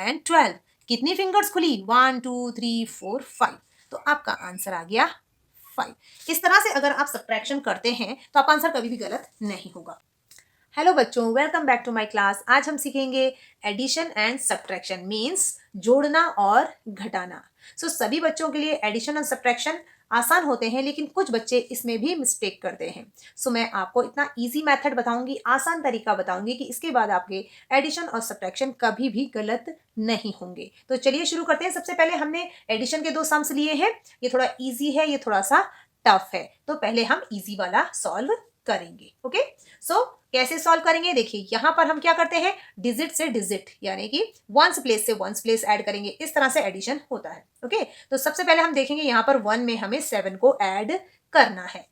And 12। कितनी fingers खुली? 1 2 3 4 5। तो आपका आंसर आ गया 5। इस तरह से अगर आप सब्ट्रैक्शन करते हैं तो आपका आंसर कभी भी गलत नहीं होगा। हेलो बच्चों, welcome back to my class. आज हम सीखेंगे एडिशन एंड सब्ट्रैक्शन, मीन्स जोड़ना और घटाना। सभी बच्चों के लिए एडिशन और सब्ट्रैक्शन आसान होते हैं, लेकिन कुछ बच्चे इसमें भी मिस्टेक करते हैं। मैं आपको इतना इजी मेथड बताऊंगी, आसान तरीका बताऊंगी कि इसके बाद आपके एडिशन और सब्ट्रैक्शन कभी भी गलत नहीं होंगे। तो चलिए शुरू करते हैं। सबसे पहले हमने एडिशन के 2 सम्स लिए हैं। ये थोड़ा ईजी है, ये थोड़ा सा टफ है, तो पहले हम ईजी वाला सॉल्व करेंगे। ओके, कैसे सॉल्व करेंगे? देखिए, यहाँ पर हम क्या करते हैं, डिजिट से डिजिट यानी कि वंस प्लेस से वंस प्लेस ऐड करेंगे। इस तरह से एडिशन होता है। ओके, तो सबसे पहले हम देखेंगे यहाँ पर 1 में हमें 7 को ऐड करना है।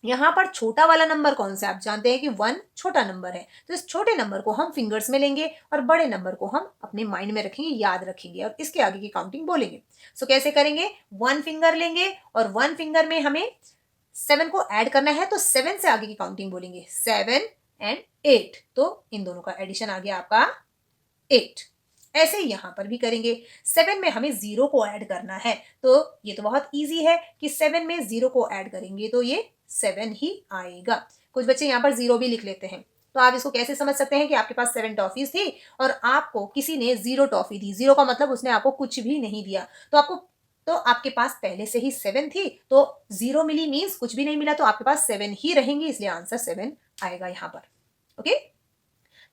यहाँ पर छोटा वाला नंबर कौन सा? आप जानते हैं कि 1 छोटा नंबर है, तो इस छोटे नंबर को हम फिंगर्स में लेंगे और बड़े नंबर को हम अपने माइंड में रखेंगे, याद रखेंगे और इसके आगे की काउंटिंग बोलेंगे। कैसे करेंगे? 1 फिंगर लेंगे और 1 फिंगर में हमें 7 को ऐड करना है, तो 7 से आगे की काउंटिंग बोलेंगे, 7 एंड 8। तो इन दोनों का एडिशन आ गया आपका 8। ऐसे ही यहाँ पर भी करेंगे। 7 में हमें 0 को ऐड करना है, तो ये तो बहुत इजी है कि 7 में 0 को ऐड करेंगे तो ये 7 ही आएगा। कुछ बच्चे यहाँ पर 0 भी लिख लेते हैं, तो आप इसको कैसे समझ सकते हैं कि आपके पास 7 टॉफीज थी और आपको किसी ने 0 टॉफी दी। 0 का मतलब उसने आपको कुछ भी नहीं दिया, तो आपके पास पहले से ही 7 थी, तो 0 मिली मीन्स कुछ भी नहीं मिला, तो आपके पास 7 ही रहेंगी, इसलिए आंसर 7 आएगा यहाँ पर। ओके,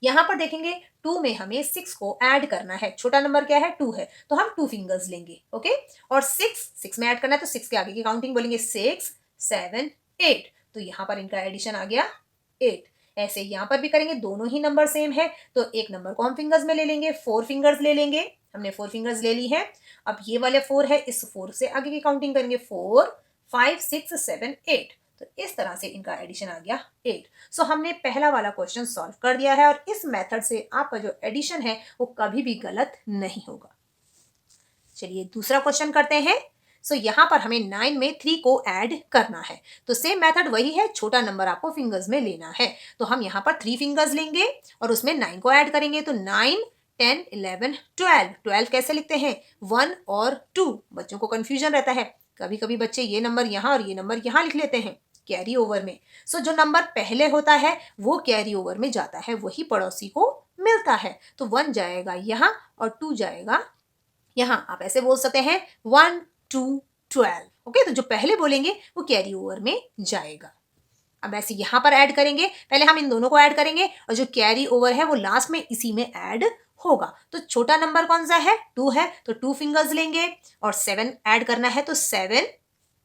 यहाँ पर देखेंगे 2 में हमें 6 को ऐड करना है। छोटा नंबर क्या है? 2 है, तो हम 2 फिंगर्स लेंगे। ओके, और 6 में ऐड करना है, तो 6 के आगे की काउंटिंग बोलेंगे, 6 7 8। तो यहाँ पर इनका एडिशन आ गया 8। ऐसे यहाँ पर भी करेंगे, दोनों ही नंबर सेम है, तो एक नंबर को हम फिंगर्स में ले लेंगे, 4 फिंगर्स ले लेंगे। हमने 4 फिंगर्स ले ली है। अब ये वाले 4 है, इस 4 से आगे की काउंटिंग करेंगे, 4 5 6 7 8। तो इस तरह से इनका एडिशन आ गया 8। हमने पहला वाला क्वेश्चन सॉल्व कर दिया है और इस मेथड से आपका जो एडिशन है वो कभी भी गलत नहीं होगा। चलिए दूसरा क्वेश्चन करते हैं। यहाँ पर हमें 9 में 3 को ऐड करना है, तो सेम मेथड वही है, छोटा नंबर आपको फिंगर्स में लेना है। तो हम यहाँ पर 3 फिंगर्स लेंगे और उसमें 9 को ऐड करेंगे, तो 9 10 11 12। 12 कैसे लिखते हैं? 1 और 2। बच्चों को कंफ्यूजन रहता है, कभी कभी बच्चे ये नंबर यहाँ और ये नंबर यहाँ लिख लेते हैं कैरी ओवर में। जो नंबर पहले होता है वो कैरी ओवर में जाता है, वही पड़ोसी को मिलता है। तो 1 जाएगा यहाँ और 2 जाएगा यहाँ। आप ऐसे बोल सकते हैं 1 2 12। ओके, तो जो पहले बोलेंगे वो कैरी ओवर में जाएगा। अब ऐसे यहाँ पर ऐड करेंगे, पहले हम इन दोनों को ऐड करेंगे और जो कैरी ओवर है वो लास्ट में इसी में ऐड होगा। तो छोटा नंबर कौन सा है? 2 है, तो 2 फिंगर्स लेंगे और 7 ऐड करना है, तो 7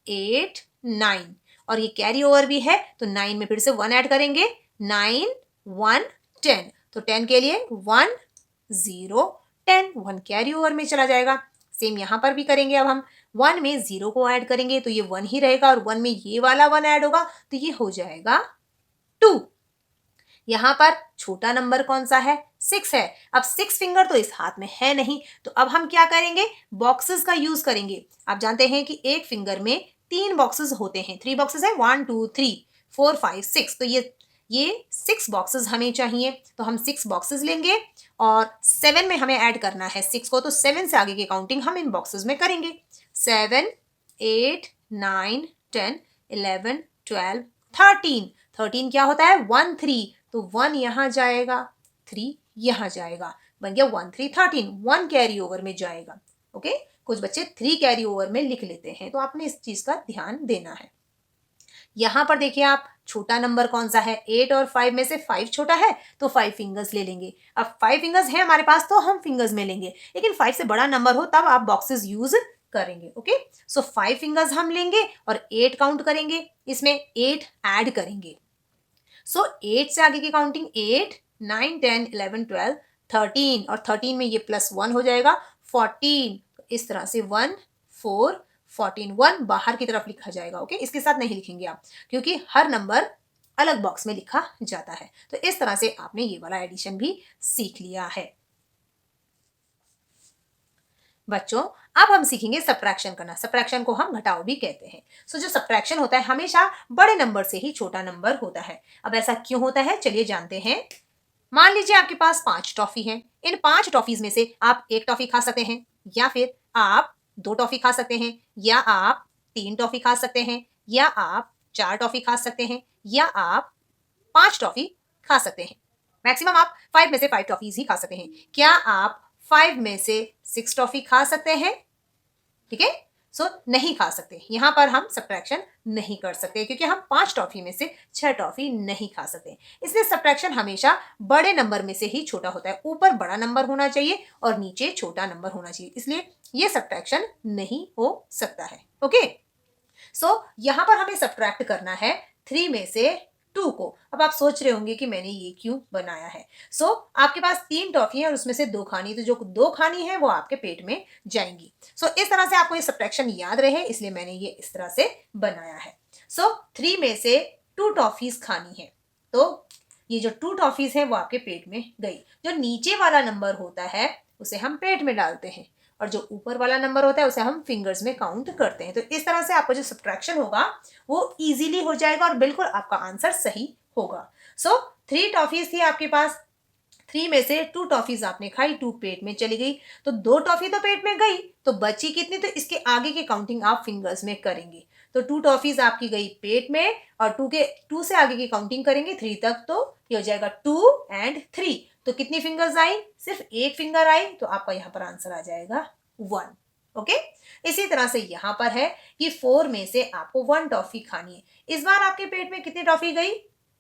8 9। और ये कैरी ओवर भी है, तो 9 में फिर से 1 ऐड करेंगे, 9 1 10। तो 10 के लिए 1 0 10, 1 कैरी ओवर में चला जाएगा। सेम यहाँ पर भी करेंगे। अब हम 1 में 0 को ऐड करेंगे, तो ये 1 ही रहेगा और 1 में ये वाला 1 ऐड होगा, तो ये हो जाएगा 2। यहाँ पर छोटा नंबर कौन सा है? 6 है। अब 6 फिंगर तो इस हाथ में है नहीं, तो अब हम क्या करेंगे? बॉक्सेस का यूज करेंगे। आप जानते हैं कि एक फिंगर में 3 बॉक्सेस होते हैं, 3 बॉक्सेस है, 1 2 3 4 5 6। तो ये 6 बॉक्सेस हमें चाहिए, तो हम 6 बॉक्सेस लेंगे और 7 में हमें ऐड करना है 6 को, तो 7 से आगे की काउंटिंग हम इन बॉक्सेस में करेंगे, 7 8 9 10 11 12 13। 13 क्या होता है? 1 3, तो 1 यहाँ जाएगा, 3 यहाँ जाएगा, बन गया 1 3 13। 1 कैरी ओवर में जाएगा। ओके, कुछ बच्चे 3 कैरी ओवर में लिख लेते हैं, तो आपने इस चीज का ध्यान देना है। यहाँ पर देखिए आप, छोटा नंबर कौन सा है? 8 और 5 में से 5 छोटा है, तो 5 फिंगर्स ले लेंगे। अब 5 फिंगर्स है हमारे पास, तो हम फिंगर्स में लेंगे, लेकिन 5 से बड़ा नंबर हो तब आप बॉक्सेस यूज करेंगे। ओके, 5 फिंगर्स हम लेंगे और 8 काउंट करेंगे, इसमें 8 ऐड करेंगे। 8 से आगे की काउंटिंग 8 9 10 11 12 13, और 13 में ये +1 हो जाएगा 14। इस तरह से 1 4 14, 1 बाहर की तरफ लिखा जाएगा। ओके, इसके साथ नहीं लिखेंगे आप, क्योंकि हर नंबर अलग बॉक्स में लिखा जाता है। तो इस तरह से आपने ये वाला एडिशन भी सीख लिया है। बच्चों, अब हम सीखेंगे सब्ट्रैक्शन करना। सब्ट्रैक्शन को हम घटाव भी कहते हैं। जो सब्ट्रैक्शन होता है हमेशा बड़े नंबर से ही छोटा नंबर होता है। अब ऐसा क्यों होता है, चलिए जानते हैं। मान लीजिए आपके पास 5 टॉफी हैं। इन 5 टॉफीज में से आप 1 टॉफी खा सकते हैं, या फिर आप 2 टॉफी खा सकते हैं, या आप 3 टॉफी खा सकते हैं, या आप 4 टॉफी खा सकते हैं, या आप 5 टॉफी खा सकते हैं। मैक्सिमम आप 5 में से 5 टॉफीज ही खा सकते हैं। क्या आप 5 में से 6 टॉफी खा सकते हैं? ठीक है, सो नहीं खा सकते। यहाँ पर हम सब्ट्रैक्शन नहीं कर सकते क्योंकि हम 5 टॉफी में से 6 टॉफी नहीं खा सकते। इसलिए सब्ट्रैक्शन हमेशा बड़े नंबर में से ही छोटा होता है। ऊपर बड़ा नंबर होना चाहिए और नीचे छोटा नंबर होना चाहिए, इसलिए ये सब्ट्रैक्शन नहीं हो सकता है। ओके, सो यहाँ पर हमें सब्ट्रैक्ट करना है 3 में से 2 को। अब आप सोच रहे होंगे कि मैंने ये क्यों बनाया है। सो आपके पास 3 टॉफी है और उसमें से 2 खानी, तो जो 2 खानी है वो आपके पेट में जाएंगी। सो इस तरह से आपको ये सब्ट्रैक्शन याद रहे, इसलिए मैंने ये इस तरह से बनाया है। सो 3 में से 2 टॉफीज खानी है, तो ये जो 2 टॉफीज है वो आपके पेट में गई। जो नीचे वाला नंबर होता है उसे हम पेट में डालते हैं, और जो ऊपर वाला नंबर होता है उसे हम फिंगर्स में काउंट करते हैं। तो इस तरह से आपका जो सब्ट्रैक्शन होगा वो इजीली हो जाएगा और बिल्कुल आपका आंसर सही होगा। सो 3 टॉफीज थी आपके पास, 3 में से 2 टॉफीज आपने खाई, 2 पेट में चली गई, तो 2 टॉफी तो पेट में गई, तो बची कितनी? तो इसके आगे की काउंटिंग आप फिंगर्स में करेंगे। तो 2 टॉफीज आपकी गई पेट में, और 2 से आगे की काउंटिंग करेंगे 3 तक, तो ये हो जाएगा 2 एंड 3। तो कितनी फिंगर्स आई? सिर्फ एक फिंगर आई, तो आपका यहाँ पर आंसर आ जाएगा 1। ओके, इसी तरह से यहाँ पर है कि 4 में से आपको 1 टॉफी खानी है। इस बार आपके पेट में कितनी टॉफी गई?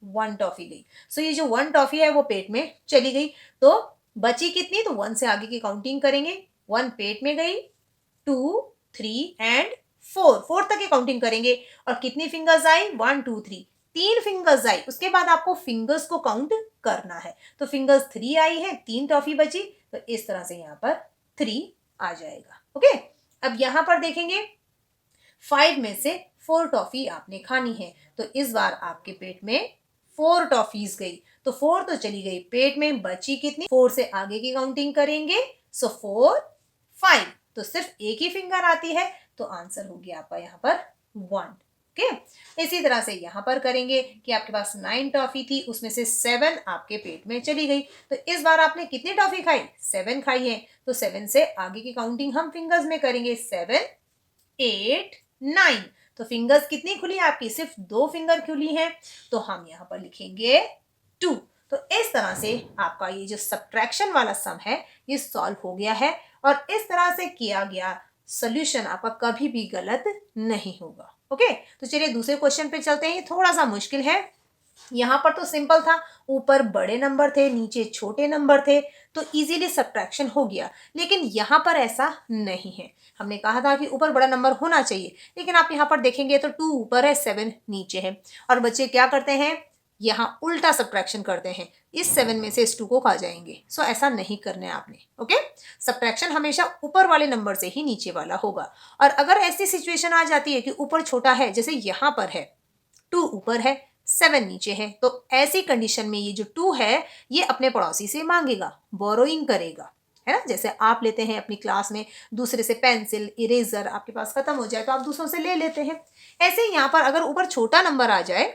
1 टॉफी गई। सो ये जो 1 टॉफी है वो पेट में चली गई, तो बची कितनी? तो 1 से आगे की काउंटिंग करेंगे। 1 पेट में गई, 2, 3 एंड 4 तक की काउंटिंग करेंगे। और कितनी फिंगर्स आई? 1, 2, 3, 3 फिंगर्स आई। उसके बाद आपको फिंगर्स को काउंट करना है। तो फिंगर्स 3 आई है, 3 टॉफी बची, तो इस तरह से यहाँ पर 3 आ जाएगा। ओके, अब यहाँ पर देखेंगे 5 में से 4 टॉफी आपने खानी है, तो इस बार आपके पेट में 4 टॉफीज गई। तो 4 तो चली गई पेट में, बची कितनी? 4 से आगे की काउंटिंग करेंगे, सो 4, 5, तो सिर्फ एक ही फिंगर आती है, तो आंसर हो गया आपका यहाँ पर 1। ओके, इसी तरह से यहाँ पर करेंगे कि आपके पास 9 टॉफी थी, उसमें से 7 आपके पेट में चली गई, तो इस बार आपने कितनी टॉफी खाई? 7 खाई है, तो 7 से आगे की काउंटिंग हम फिंगर्स में करेंगे, 7, 8, 9। तो फिंगर्स कितनी खुली है आपकी? सिर्फ 2 फिंगर खुली है, तो हम यहाँ पर लिखेंगे 2। तो इस तरह से आपका ये जो सब्ट्रैक्शन वाला सम है ये सॉल्व हो गया है, और इस तरह से किया गया सोल्यूशन आपका कभी भी गलत नहीं होगा। ओके, तो चलिए दूसरे क्वेश्चन पे चलते हैं। थोड़ा सा मुश्किल है, यहाँ पर तो सिंपल था, ऊपर बड़े नंबर थे, नीचे छोटे नंबर थे, तो इजीली सब्ट्रैक्शन हो गया। लेकिन यहाँ पर ऐसा नहीं है। हमने कहा था कि ऊपर बड़ा नंबर होना चाहिए, लेकिन आप यहाँ पर देखेंगे तो 2 ऊपर है, 7 नीचे है, और बच्चे क्या करते हैं? यहाँ उल्टा सब्ट्रैक्शन करते हैं, इस 7 में से इस 2 को खा जाएंगे। सो ऐसा नहीं करना है आपने। ओके, सब्ट्रैक्शन हमेशा ऊपर वाले नंबर से ही नीचे वाला होगा। और अगर ऐसी सिचुएशन आ जाती है कि ऊपर छोटा है, जैसे यहाँ पर है 2 ऊपर है, 7 नीचे है, तो ऐसी कंडीशन में ये जो 2 है ये अपने पड़ोसी से मांगेगा, बोरोइंग करेगा, है ना। जैसे आप लेते हैं अपनी क्लास में दूसरे से पेंसिल, इरेजर, आपके पास खत्म हो जाए तो आप दूसरों से ले लेते हैं। ऐसे ही यहाँ पर अगर ऊपर छोटा नंबर आ जाए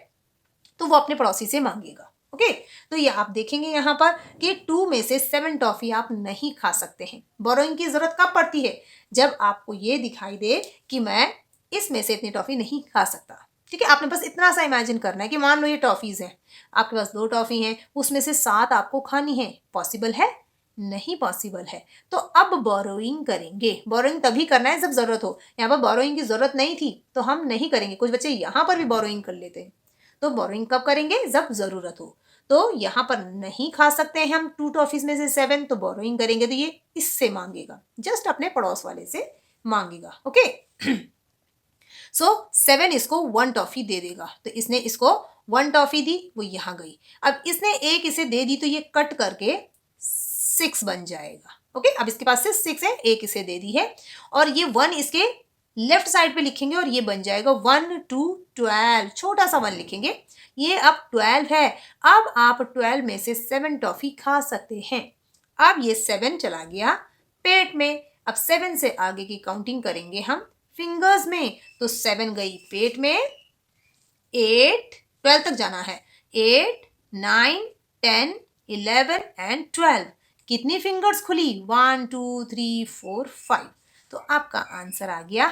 तो वो अपने पड़ोसी से मांगेगा। ओके, तो ये आप देखेंगे यहाँ पर कि 2 में से 7 टॉफी आप नहीं खा सकते हैं। बोरोइंग की जरूरत कब पड़ती है? जब आपको ये दिखाई दे कि मैं इसमें से इतनी टॉफी नहीं खा सकता। ठीक है, आपने बस इतना सा इमेजिन करना है कि मान लो ये टॉफीज हैं, आपके पास 2 टॉफी हैं, उसमें से 7 आपको खानी है। पॉसिबल है? नहीं पॉसिबल है। तो अब बोरोइंग करेंगे। बोरोइंग तभी करना है जब जरूरत हो। यहाँ पर बोरोइंग की जरूरत नहीं थी तो हम नहीं करेंगे। कुछ बच्चे यहाँ पर भी बोरोइंग कर लेते हैं। तो बोरोइंग कब करेंगे? जब जरूरत हो। तो यहाँ पर नहीं खा सकते हैं हम 2 टॉफीज में से 7, तो बोरोइंग करेंगे तो ये इससे मांगेगा, जस्ट अपने पड़ोस वाले से मांगेगा। ओके, सो 7 इसको 1 टॉफी दे देगा, तो इसने इसको 1 टॉफी दी, वो यहाँ गई। अब इसने एक इसे दे दी तो ये कट करके 6 बन जाएगा। ओके, अब इसके पास से 6 है, एक इसे दे दी है, और ये 1 इसके लेफ्ट साइड पे लिखेंगे और ये बन जाएगा 1, 2, 12, छोटा सा 1 लिखेंगे। ये अब 12 है। अब आप 12 में से 7 टॉफी खा सकते हैं। अब ये 7 चला गया पेट में। अब 7 से आगे की काउंटिंग करेंगे हम फिंगर्स में, तो 7 गई पेट में, 8, 12 तक जाना है, 8, 9, 10, 11 एंड 12। कितनी फिंगर्स खुली? 1 2 3 4 5। तो आपका आंसर आ गया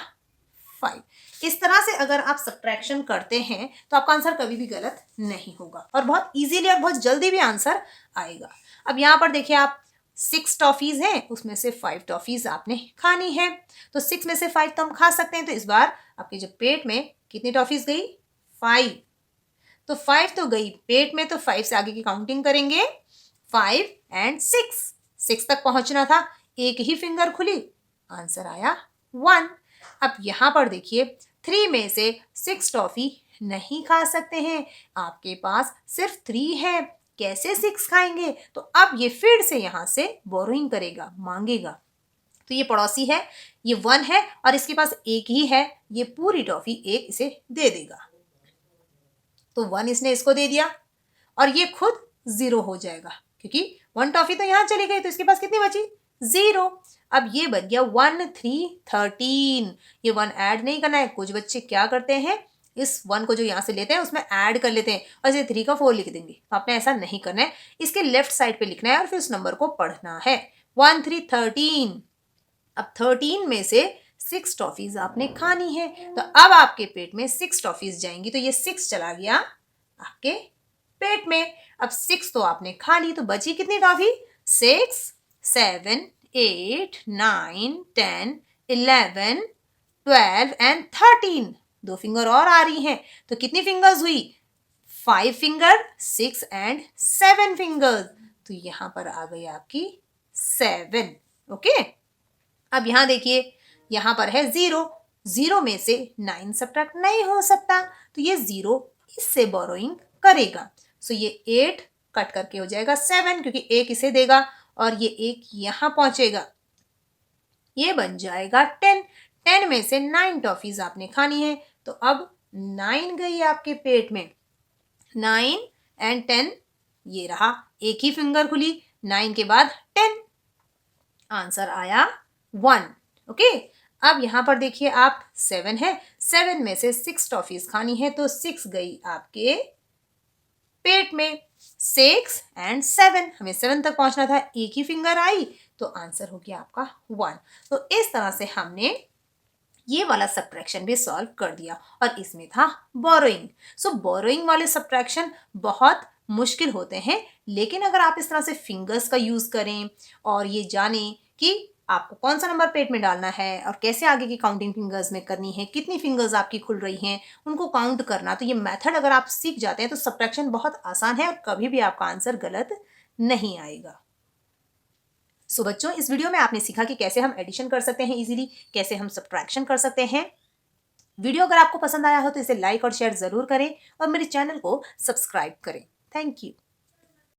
5। इस तरह से अगर आप सब्ट्रैक्शन करते हैं तो आपका आंसर कभी भी गलत नहीं होगा और बहुत इजीली और बहुत जल्दी भी आंसर आएगा। अब यहाँ पर देखिए, आप 6 टॉफीज हैं, उसमें से 5 टॉफीज आपने खानी है। तो 6 में से 5 तो हम खा सकते हैं। तो इस बार आपके जो पेट में कितनी टॉफीज गई? 5। तो 5 तो गई पेट में, तो 5 से आगे की काउंटिंग करेंगे। 5 एंड 6 तक पहुंचना था, एक ही फिंगर खुली, आंसर आया 1। अब यहां पर देखिए, 3 में से 6 टॉफी नहीं खा सकते हैं, आपके पास सिर्फ 3 है, कैसे 6 खाएंगे? तो अब ये फिर से यहां से बोरोइंग करेगा, मांगेगा। तो ये पड़ोसी है, ये 1 है और इसके पास एक ही है, ये पूरी टॉफी एक इसे दे देगा। तो 1 इसने इसको दे दिया और ये खुद 0 हो जाएगा, क्योंकि 1 टॉफी तो यहां चली गई, तो इसके पास कितनी बची? 0। अब ये बन गया 1 3 13। ये 1 ऐड नहीं करना है। कुछ बच्चे क्या करते हैं, इस 1 को जो यहां से लेते हैं उसमें ऐड कर लेते हैं और इसे 3 का 4 लिख देंगे। तो आपने ऐसा नहीं करना है, इसके लेफ्ट साइड पे लिखना है और फिर उस नंबर को पढ़ना है। 1 3 13। अब 13 में से 6 टॉफीज आपने खानी है, तो अब आपके पेट में 6 टॉफीज जाएंगी। तो ये 6 चला गया आपके पेट में। अब 6 तो आपने खा ली, तो बची कितनी टॉफी? 6 7 8 9 10 11 12 एंड 13। 2 फिंगर और आ रही हैं, तो कितनी फिंगर्स हुई? 5 फिंगर, 6 एंड 7 फिंगर्स। तो यहां पर आ गई आपकी 7। ओके। अब यहां देखिए, यहां पर है 0। 0 में से 9 सब्ट्रैक्ट नहीं हो सकता, तो ये 0 इससे बोरोइंग करेगा। सो ये 8 कट करके हो जाएगा 7, क्योंकि 1 इसे देगा और ये 1 यहां पहुंचेगा, ये बन जाएगा 10। 10 में से 9 टॉफीज आपने खानी है, तो अब 9 गई आपके पेट में। 9 एंड 10, ये रहा, एक ही फिंगर खुली, 9 के बाद 10, आंसर आया 1। ओके। अब यहां पर देखिए, आप 7 है, 7 में से 6 टॉफीज खानी है, तो 6 गई आपके पेट में। 6 एंड 7, हमें 7 तक पहुंचना था, एक ही फिंगर आई, तो आंसर हो गया आपका 1। तो इस तरह से हमने ये वाला सब्ट्रैक्शन भी सॉल्व कर दिया और इसमें था बोरोइंग। सो बोरोइंग वाले सब्ट्रैक्शन बहुत मुश्किल होते हैं, लेकिन अगर आप इस तरह से फिंगर्स का यूज करें और ये जानें कि आपको कौन सा नंबर पेट में डालना है और कैसे आगे की काउंटिंग फिंगर्स में करनी है, कितनी फिंगर्स आपकी खुल रही हैं, उनको काउंट करना, तो ये मेथड अगर आप सीख जाते हैं तो सब्ट्रैक्शन बहुत आसान है और कभी भी आपका आंसर गलत नहीं आएगा। सो बच्चों, इस वीडियो में आपने सीखा कि कैसे हम एडिशन कर सकते हैं इजीली, कैसे हम सब्ट्रैक्शन कर सकते हैं। वीडियो अगर आपको पसंद आया हो तो इसे लाइक और शेयर जरूर करें और मेरे चैनल को सब्सक्राइब करें। Thank you.